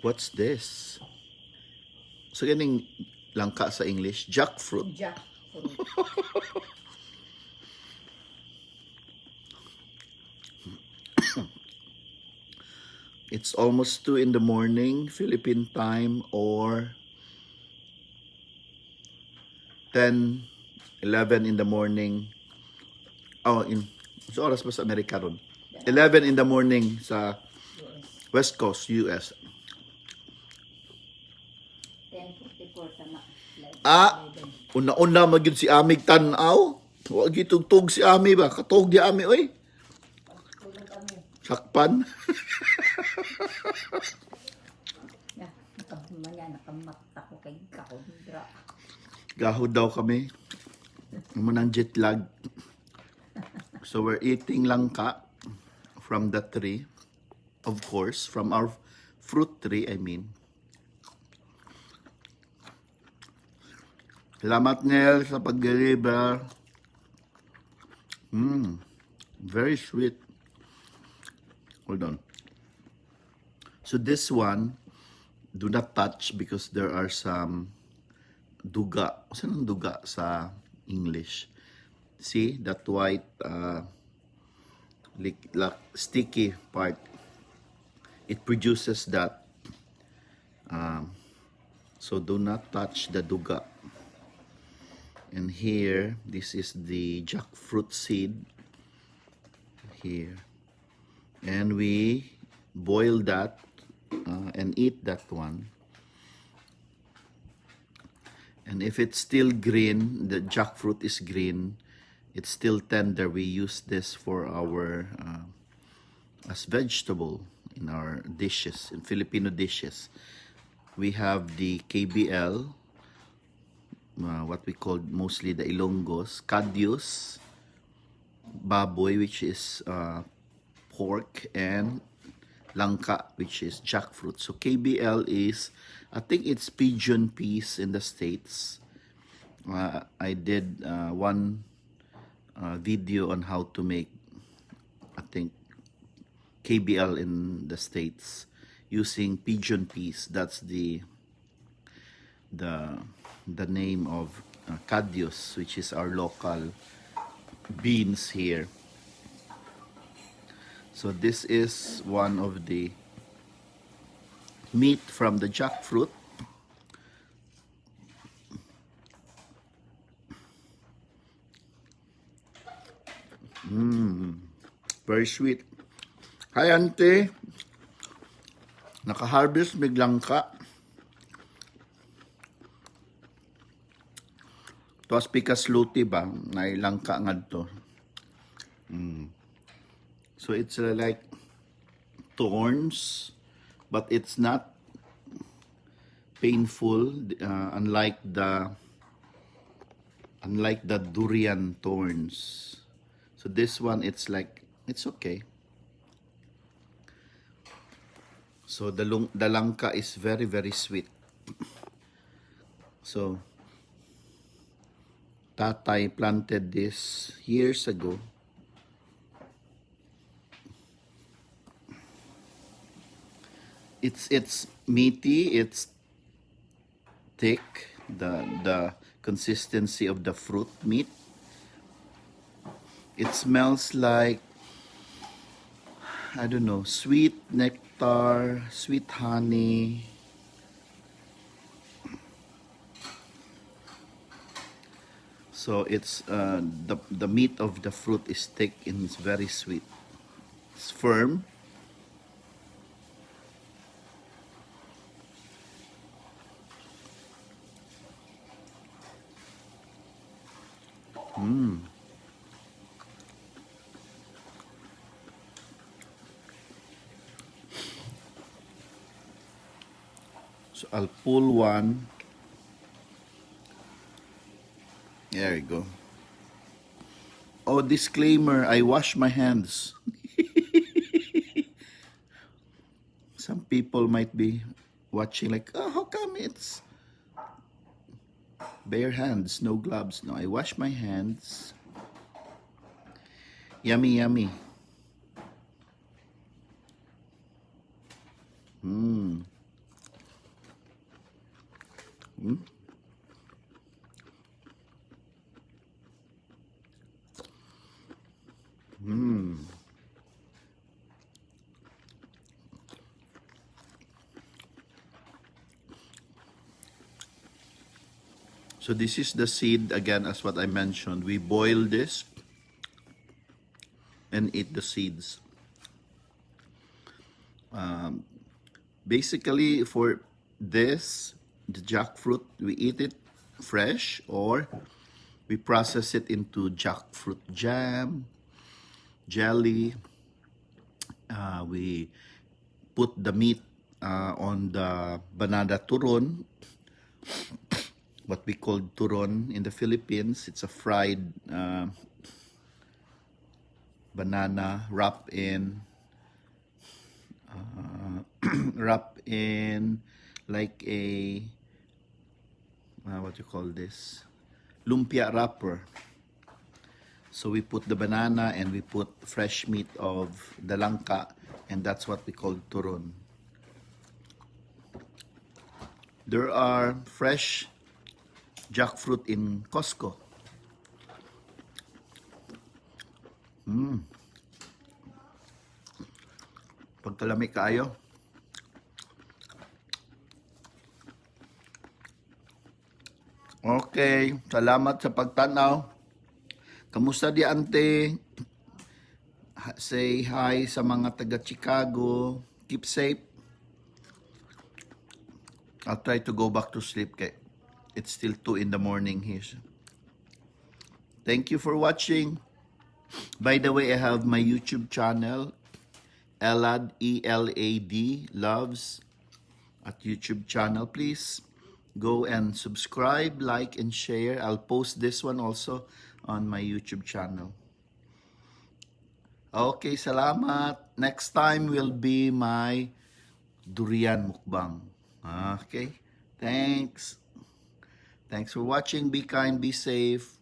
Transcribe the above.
What's this? So ganing langka sa English, jackfruit. Jackfruit. It's almost 2 in the morning, Philippine time, or 10, 11 in the morning. Oh, sa oras ba sa Amerika ron? 11 in the morning sa US. West Coast, US. 10:44 tama. Una-una magyud si Amig tanaw. Wa gitugtog si Ami ba? Katog di Ami oy. Tulog kami. Sakpan. Nakamata ko kay kahondra. Gahod daw kami. Naman ang jet lag. So we're eating langka from the tree. Of course, from our fruit tree, I mean. Salamat Nel sa pag-deliver. Very sweet. Hold on. So this one, do not touch because there are some duga. Saan ang duga sa English? See that white like sticky part. It produces that. So do not touch the duga. And here, this is the jackfruit seed. Here. And we boil that and eat that one. And if it's still green, the jackfruit is green, it's still tender, we use this for our as vegetable in our dishes, in Filipino dishes. We have the KBL, what we call mostly the Ilonggos, Kadyus, baboy, which is pork, and Langka, which is jackfruit. So KBL is, I think it's pigeon peas in the States. I did one video on how to make, I think, KBL in the States using pigeon peas. That's the name of Kadyus, which is our local beans here. So this is one of the meat from the jackfruit. Very sweet. Hi auntie. Naka-harvest mig langka. Tuwas pikas luti ba? Ngay langka ngadto. So it's like thorns, but it's not painful, unlike the durian thorns. So this one, it's like, it's okay. So the langka is very, very sweet. So Tatay planted this years ago. It's meaty, it's thick, the consistency of the fruit meat. It smells like, I don't know, sweet nectar, sweet honey. So it's the meat of the fruit is thick and it's very sweet. It's firm. So I'll pull one. There you go. Oh, disclaimer, I wash my hands. Some people might be watching like, oh, how come it's bare hands, no gloves? No, I wash my hands. Yummy, yummy. Mm. Mm. Mm. So this is the seed again, as what I mentioned. We boil this and eat the seeds. Basically, for this, the jackfruit, we eat it fresh or we process it into jackfruit jam, jelly. We put the meat on the banana turon, what we call turon in the Philippines. It's a fried banana wrapped in wrapped in like a what you call this, lumpia wrapper. So we put the banana and we put fresh meat of the langka, and that's what we call turon. There are fresh jackfruit in Costco. Pagkalami kayo. Okay, salamat sa pagtanaw. Kamusta di ante? Say hi sa mga taga Chicago. Keep safe. I'll try to go back to sleep. Kay it's still 2 in the morning here. Thank you for watching. By the way, I have my YouTube channel, Elad, E-L-A-D, Loves, at YouTube channel. Please go and subscribe, like, and share. I'll post this one also on my YouTube channel. Okay, salamat. Next time will be my durian mukbang. Okay, thanks. Thanks for watching. Be kind, be safe.